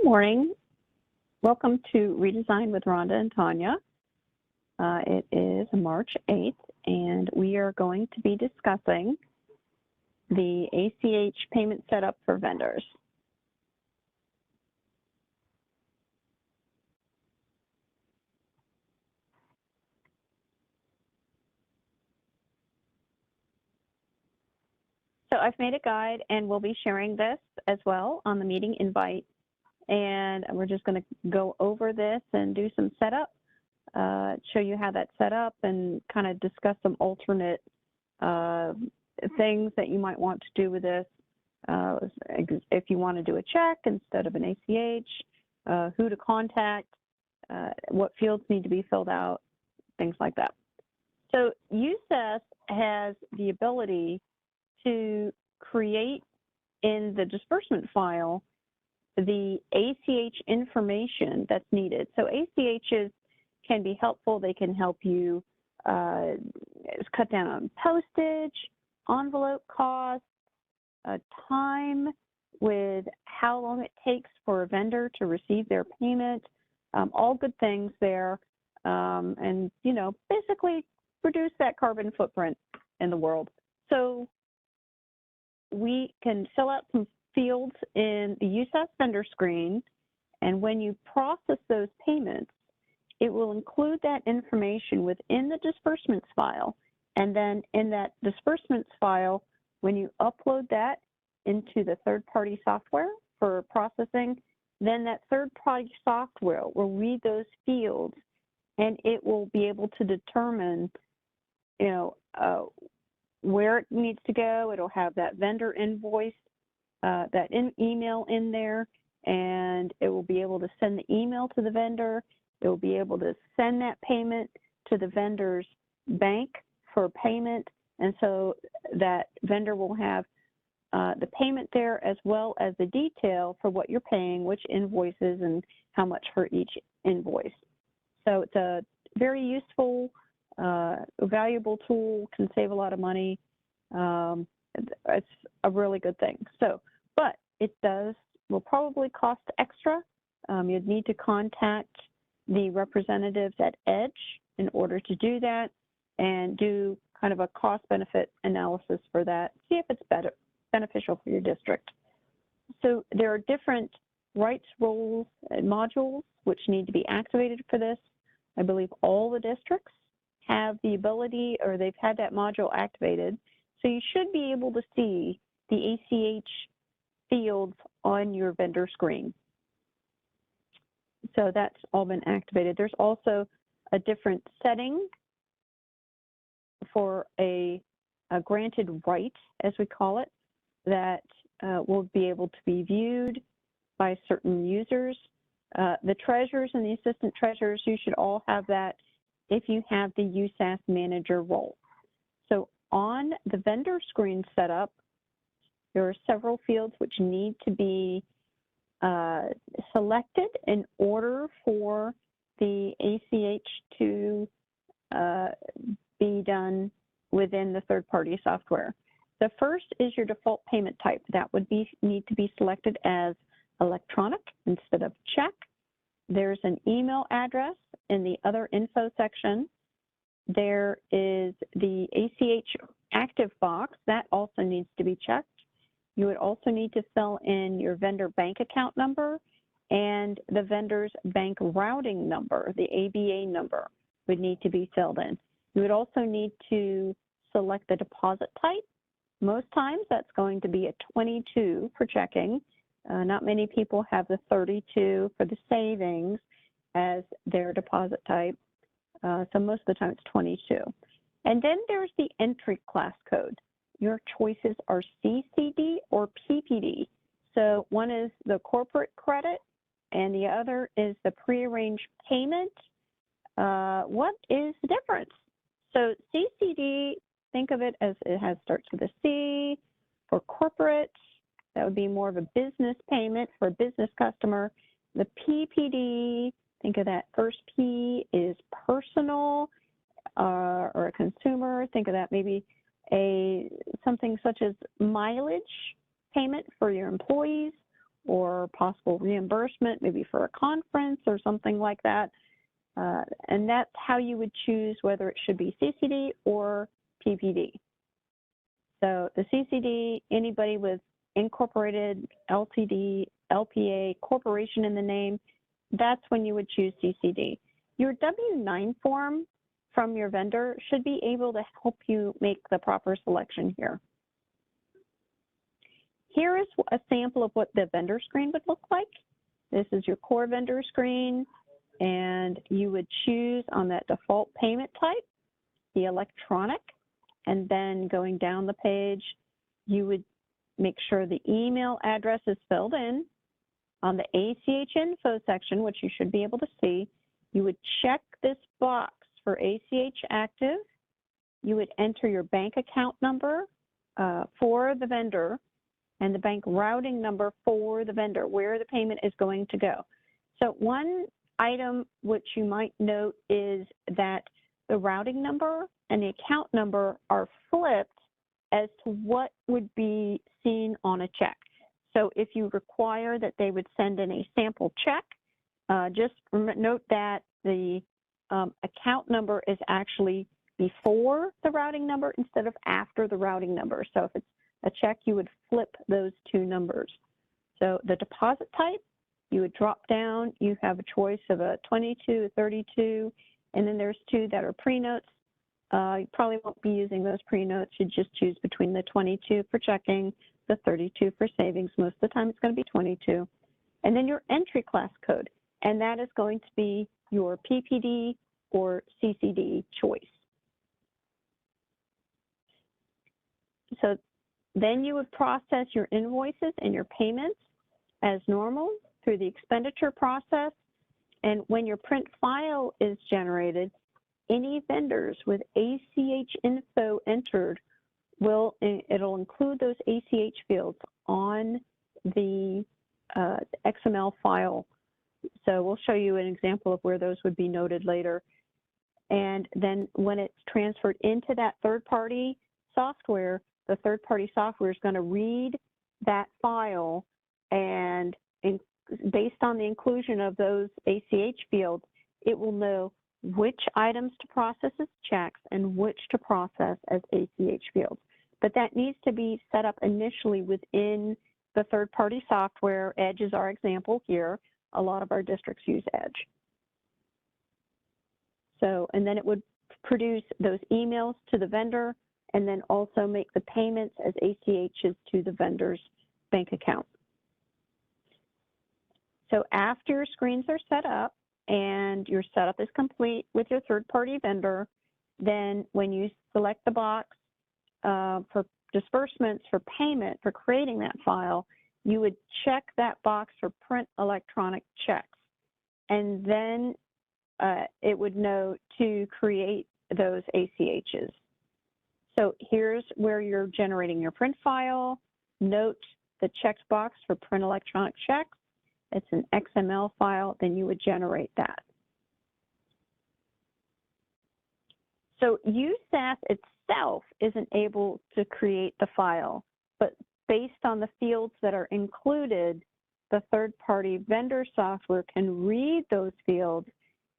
morning. Welcome to Redesign with Rhonda and Tanya. It is March 8th, and we are going to be discussing the ACH payment setup for vendors. So I've made a guide, and we'll be sharing this as well on the meeting invite. And we're just going to go over this and do some setup, show you how that's set up, and kind of discuss some alternate things that you might want to do with this. If you want to do a check instead of an ACH, who to contact, what fields need to be filled out, things like that. So USAS has the ability to create in the disbursement file the ACH information that's needed. So ACHs can be helpful. They can help you cut down on postage, envelope costs, time with how long it takes for a vendor to receive their payment, all good things there. And, you know, basically reduce that carbon footprint in the world. So we can fill out some fields in the USAS vendor screen, and when you process those payments, it will include that information within the disbursements file. And then in that disbursements file, when you upload that into the third-party software for processing, then that third-party software will read those fields, and it will be able to determine, you know, where it needs to go. It'll have that vendor invoice, that email in there, and it will be able to send the email to the vendor. It will be able to send that payment to the vendor's bank for payment, and so that vendor will have the payment there as well as the detail for what you're paying, which invoices, and how much for each invoice. So it's a very useful, valuable tool, can save a lot of money. It's a really good thing. So, but it will probably cost extra. You'd need to contact the representatives at EDGE in order to do that and do kind of a cost-benefit analysis for that, see if it's beneficial for your district. So there are different rights, roles, and modules which need to be activated for this. I believe all the districts have the ability, or they've had that module activated. So you should be able to see the ACH fields on your vendor screen. So that's all been activated. There's also a different setting for a granted right, as we call it, that will be able to be viewed by certain users. The treasurers and the assistant treasurers, you should all have that if you have the USAS manager role. So on the vendor screen setup, there are several fields which need to be selected in order for the ACH to be done within the third-party software. The first is your default payment type. That would need to be selected as electronic instead of check. There's an email address in the other info section. There is the ACH active box. That also needs to be checked. You would also need to fill in your vendor bank account number and the vendor's bank routing number, the ABA number, would need to be filled in. You would also need to select the deposit type. Most times that's going to be a 22 for checking. Not many people have the 32 for the savings as their deposit type. So most of the time it's 22. And then there's the entry class code. Your choices are CCD or PPD. So one is the corporate credit and the other is the prearranged payment. What is the difference? So CCD, think of it as starts with a C. For corporate, that would be more of a business payment for a business customer. The PPD, think of that first P is personal or a consumer. Think of that maybe something such as mileage payment for your employees, or possible reimbursement, maybe for a conference or something like that. And that's how you would choose whether it should be CCD or PPD. So the CCD, anybody with incorporated LTD, LPA, corporation in the name, that's when you would choose CCD. Your W-9 form from your vendor should be able to help you make the proper selection here. Here is a sample of what the vendor screen would look like. This is your core vendor screen, and you would choose on that default payment type, the electronic, and then going down the page, you would make sure the email address is filled in. On the ACH info section, which you should be able to see, you would check this box for ACH active. You would enter your bank account number for the vendor and the bank routing number for the vendor, where the payment is going to go. So one item which you might note is that the routing number and the account number are flipped as to what would be seen on a check. So if you require that they would send in a sample check, just note that the account number is actually before the routing number instead of after the routing number. So if it's a check, you would flip those two numbers. So the deposit type, you would drop down. You have a choice of a 22, a 32, and then there's two that are pre-notes. You probably won't be using those pre-notes. You just choose between the 22 for checking, the 32 for savings. Most of the time it's going to be 22. And then your entry class code, and that is going to be your PPD or CCD choice. So then you would process your invoices and your payments as normal through the expenditure process. And when your print file is generated, any vendors with ACH info entered it'll include those ACH fields on the XML file. So we'll show you an example of where those would be noted later. And then when it's transferred into that third-party software, the third-party software is going to read that file, and based on the inclusion of those ACH fields, it will know which items to process as checks and which to process as ACH fields. But that needs to be set up initially within the third-party software. Edge is our example here. A lot of our districts use Edge. So, and then it would produce those emails to the vendor and then also make the payments as ACHs to the vendor's bank account. So after your screens are set up and your setup is complete with your third-party vendor, then when you select the box for disbursements for payment, for creating that file, you would check that box for print electronic checks. And then it would know to create those ACHs. So here's where you're generating your print file. Note the checked box for print electronic checks. It's an XML file, then you would generate that. So USAS itself isn't able to create the file, but based on the fields that are included, the third-party vendor software can read those fields,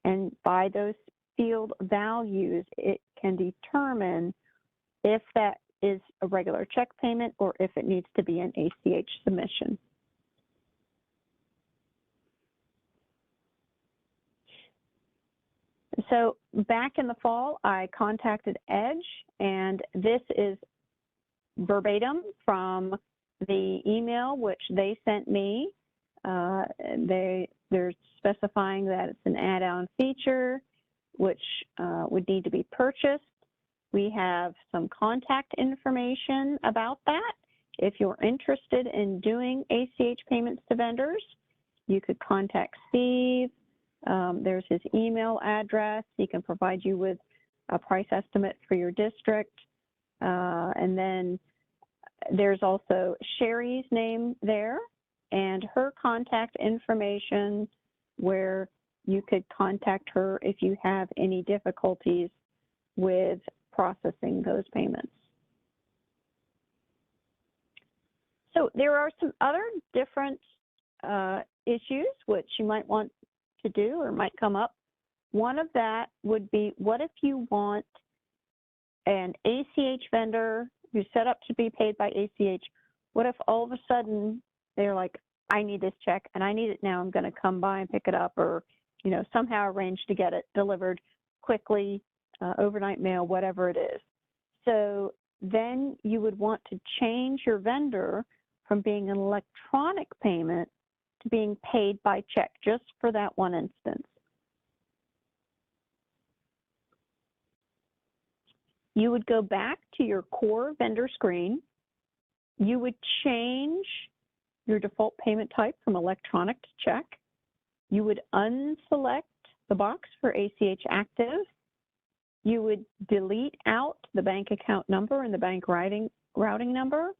and by those field values, it can determine if that is a regular check payment or if it needs to be an ACH submission. So back in the fall, I contacted Edge, and this is verbatim from the email which they sent me. They're specifying that it's an add-on feature which would need to be purchased. We have some contact information about that. If you're interested in doing ACH payments to vendors, you could contact Steve. There's his email address. He can provide you with a price estimate for your district. And then there's also Sherry's name there and her contact information where you could contact her if you have any difficulties with processing those payments. So there are some other different issues, which you might want to do or might come up. One of that would be, what if you want an ACH vendor who's set up to be paid by ACH? What if all of a sudden they're like, I need this check and I need it now, I'm going to come by and pick it up, or somehow arrange to get it delivered quickly, overnight mail, whatever it is. So then you would want to change your vendor from being an electronic payment to being paid by check, just for that one instance. You would go back to your core vendor screen. You would change your default payment type from electronic to check. You would unselect the box for ACH active. You would delete out the bank account number and the bank routing number.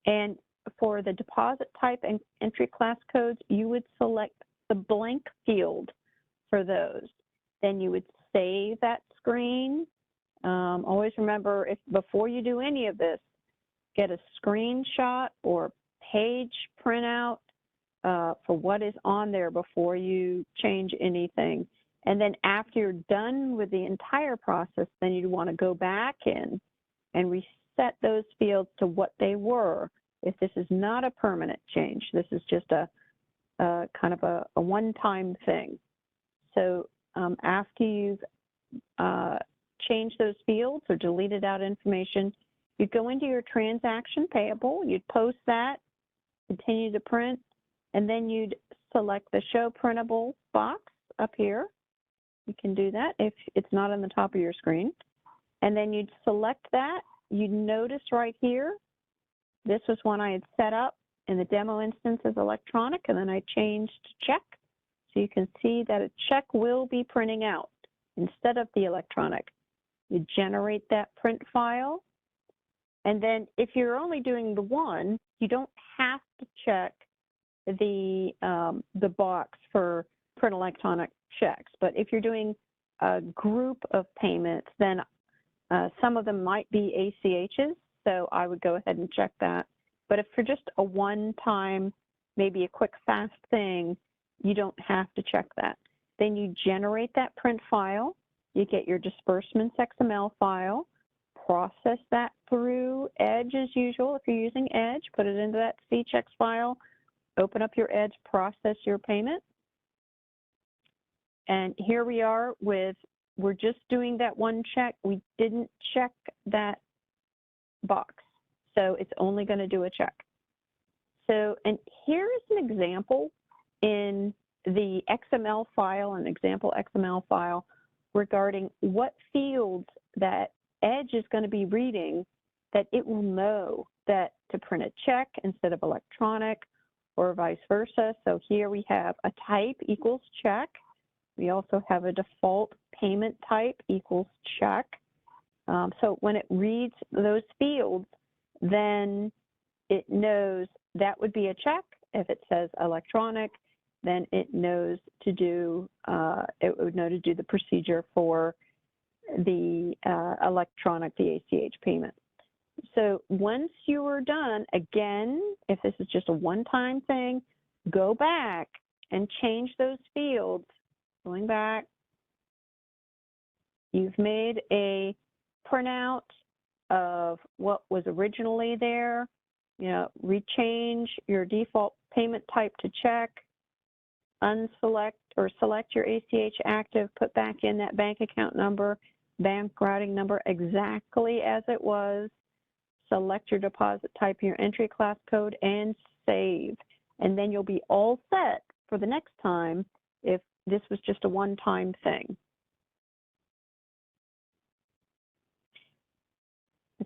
And for the deposit type and entry class codes, you would select the blank field for those. Then you would save that screen. Always remember, if before you do any of this, get a screenshot or page printout for what is on there before you change anything. And then after you're done with the entire process, then you want to go back in and reset those fields to what they were. If this is not a permanent change, this is just a kind of a one-time thing. So after you've changed those fields or deleted out information, you'd go into your transaction payable, you'd post that, continue to print, and then you'd select the show printable box up here. You can do that if it's not on the top of your screen. And then you'd select that. You'd notice right here, this was one I had set up in the demo instance as electronic, and then I changed to check. So you can see that a check will be printing out instead of the electronic. You generate that print file. And then if you're only doing the one, you don't have to check the box for print electronic checks. But if you're doing a group of payments, then some of them might be ACHs, so I would go ahead and check that. But if for just a one-time, maybe a quick, fast thing, you don't have to check that. Then you generate that print file. You get your disbursements XML file, process that through Edge as usual. If you're using Edge, put it into that C-checks file, open up your Edge, process your payment. And here we are we're just doing that one check. We didn't check that box, so it's only going to do a check. So, and here is an example in the XML file, an example XML file regarding what fields that Edge is going to be reading that it will know that to print a check instead of electronic or vice versa. So here we have a type equals check. We also have a default payment type equals check. So when it reads those fields, then it knows that would be a check. If it says electronic, then it knows to do, it would know to do the procedure for the electronic, the ACH payment. So once you are done, again, if this is just a one-time thing, go back and change those fields. Going back, you've made a printout of what was originally there. Rechange your default payment type to check, unselect or select your ACH active, put back in that bank account number, bank routing number exactly as it was, select your deposit type, your entry class code, and save. And then you'll be all set for the next time if this was just a one-time thing.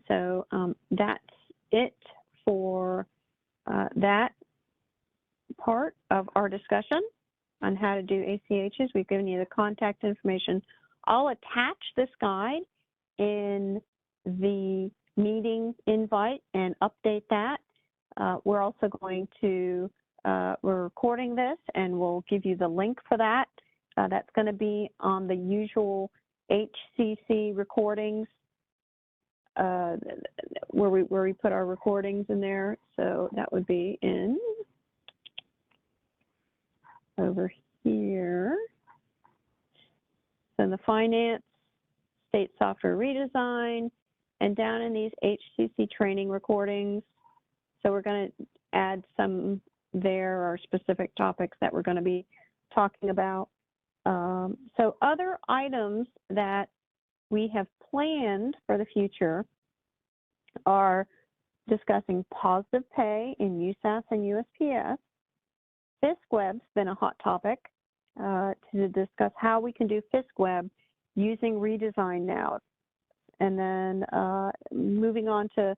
So that's it for that part of our discussion on how to do ACHs. We've given you the contact information. I'll attach this guide in the meeting invite and update that. We're also going to, we're recording this and we'll give you the link for that. That's going to be on the usual HCC recordings where we put our recordings in there. So that would be in over here. So in the finance, state software redesign, and down in these HCC training recordings. So we're going to add some there are specific topics that we're going to be talking about. So other items that we have planned for the future are discussing positive pay in USAS and USPS. FISCWeb's been a hot topic to discuss how we can do FISCWeb using redesign now. And then moving on to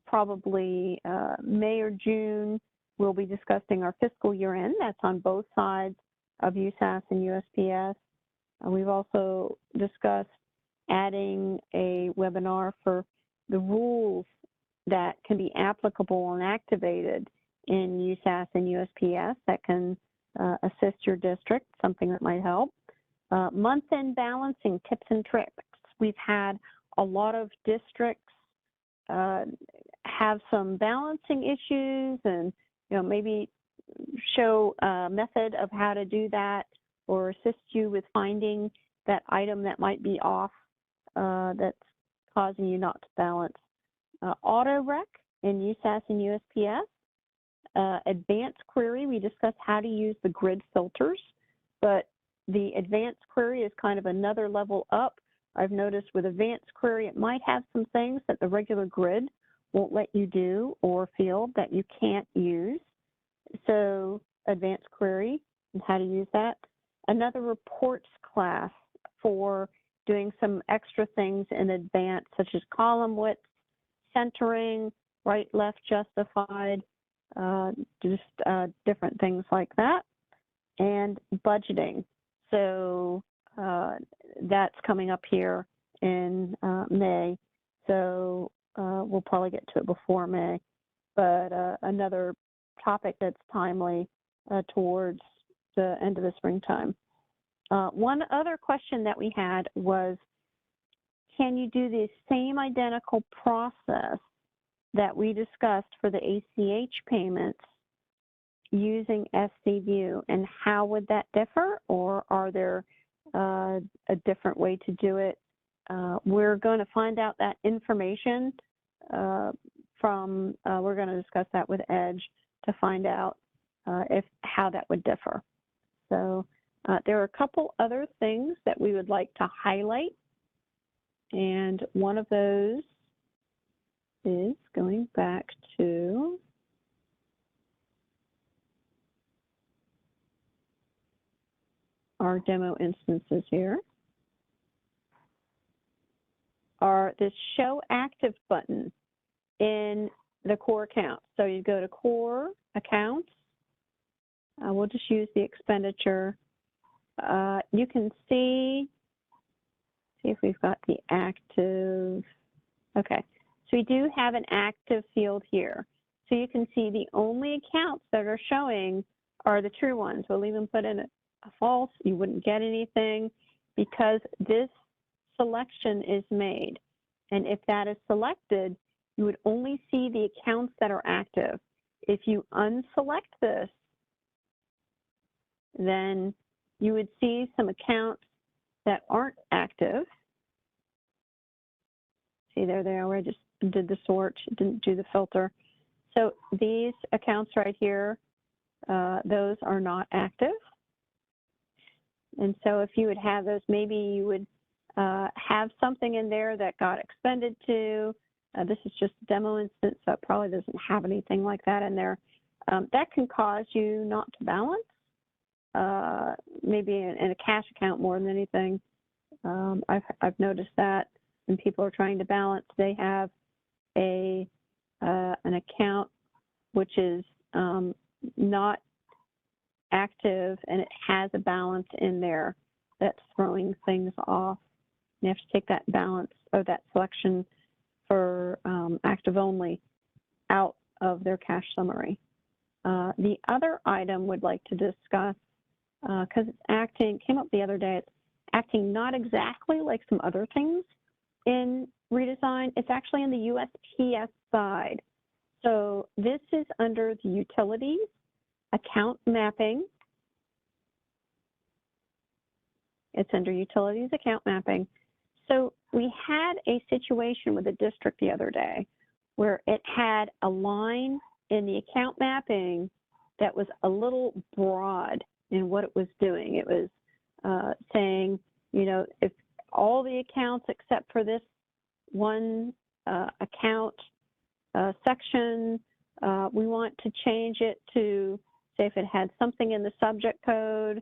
probably May or June, we'll be discussing our fiscal year end. That's on both sides of USAS and USPS. We've also discussed adding a webinar for the rules that can be applicable and activated in USAS and USPS that can assist your district, something that might help. Month-end balancing tips and tricks. We've had a lot of districts have some balancing issues and, maybe show a method of how to do that or assist you with finding that item that might be off that's causing you not to balance. Auto rec in USAS and USPS. Advanced query, we discussed how to use the grid filters, but the advanced query is kind of another level up. I've noticed with advanced query, it might have some things that the regular grid won't let you do or field that you can't use. So advanced query and how to use that. Another reports class for doing some extra things in advance, such as column width, centering, right, left, justified, just different things like that. And budgeting. So that's coming up here in May. So we'll probably get to it before May. But another topic that's timely towards the end of the springtime. One other question that we had was, can you do the same identical process that we discussed for the ACH payments using SCView, and how would that differ, or are there a different way to do it? We're going to find out that information we're going to discuss that with Edge to find out how that would differ. So there are a couple other things that we would like to highlight, and one of those is going back to our demo instances here, are this Show Active button in the core account. So you go to Core Accounts. We'll just use the expenditure. You can see if we've got the active. Okay, so we do have an active field here. So you can see the only accounts that are showing are the true ones. We'll even put in a false, you wouldn't get anything because this selection is made. And if that is selected, you would only see the accounts that are active. If you unselect this, then you would see some accounts that aren't active. See, there they are. I just did the sort, didn't do the filter. So these accounts right here, those are not active. And so if you would have those, maybe you would have something in there that got expended to. This is just a demo instance, so it probably doesn't have anything like that in there. That can cause you not to balance, maybe in a cash account more than anything. I've noticed that when people are trying to balance, they have an account which is not active and it has a balance in there that's throwing things off. You have to take that balance or that selection for active only out of their cash summary. The other item we'd like to discuss, because it's acting, came up the other day, it's acting not exactly like some other things in redesign. It's actually in the USPS side. So this is under the utilities, account mapping, It's under Utilities Account Mapping. So we had a situation with a district the other day where it had a line in the account mapping that was a little broad in what it was doing. It was saying, you know, if all the accounts except for this one account section, we want to change it to, say if it had something in the subject code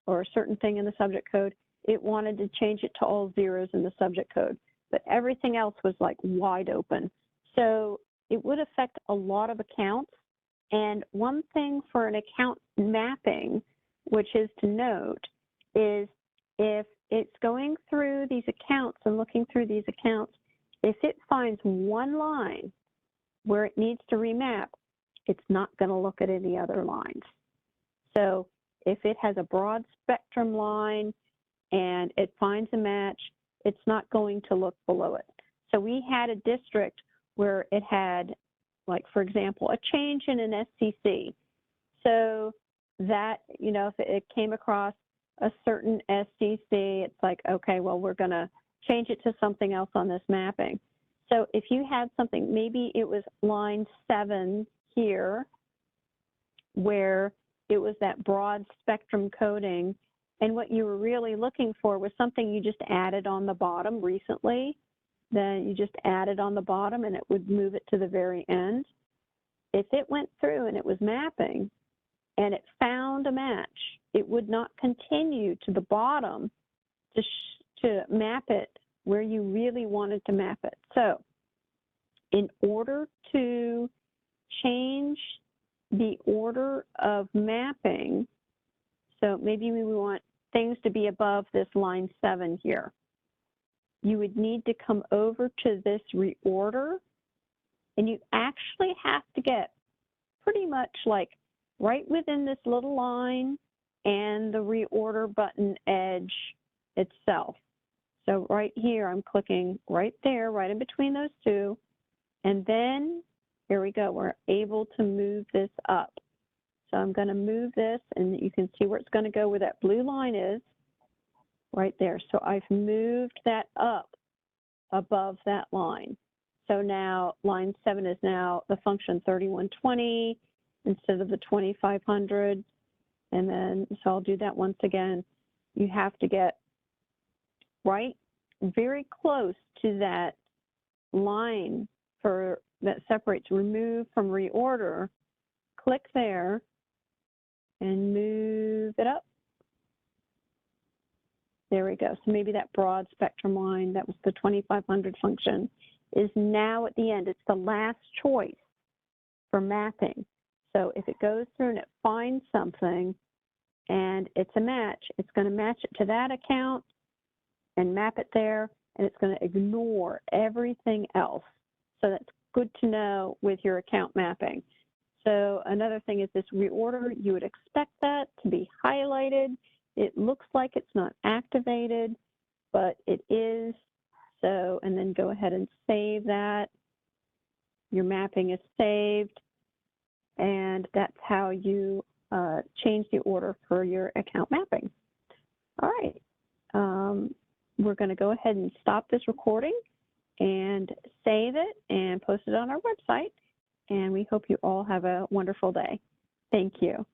or a certain thing in the subject code, it wanted to change it to all zeros in the subject code, but everything else was like wide open. So it would affect a lot of accounts. And one thing for an account mapping, which is to note, is if it's going through these accounts and looking through these accounts, if it finds one line where it needs to remap, it's not going to look at any other lines. So if it has a broad spectrum line and it finds a match, it's not going to look below it. So we had a district where it had, like, for example, a change in an SCC. So that, you know, if it came across a certain SCC, it's like, okay, well, we're going to change it to something else on this mapping. So if you had something, maybe it was line 7 here, where it was that broad spectrum coding, and what you were really looking for was something you just added on the bottom recently, then you just added on the bottom and it would move it to the very end. If it went through and it was mapping and it found a match, it would not continue to the bottom to map it where you really wanted to map it. So in order to change the order of mapping, so maybe we want things to be above this line 7 here, you would need to come over to this reorder, and you actually have to get pretty much like right within this little line and the reorder button edge itself. So right here, I'm clicking right there, right in between those two, and then here we go, we're able to move this up. So I'm going to move this, and you can see where it's going to go, where that blue line is, right there. So I've moved that up above that line. So now line 7 is now the function 3120 instead of the 2500. And then, so I'll do that once again. You have to get right very close to that line for that separates remove from reorder. Click there and move it up. There we go. So maybe that broad spectrum line, that was the 2500 function, is now at the end. It's the last choice for mapping. So if it goes through and it finds something and it's a match, it's going to match it to that account and map it there, and it's going to ignore everything else. So that's good to know with your account mapping. So another thing is this reorder, you would expect that to be highlighted. It looks like it's not activated, but it is. So, and then go ahead and save that. Your mapping is saved, and that's how you change the order for your account mapping. All right, we're going to go ahead and stop this recording and save it and post it on our website. And we hope you all have a wonderful day. Thank you.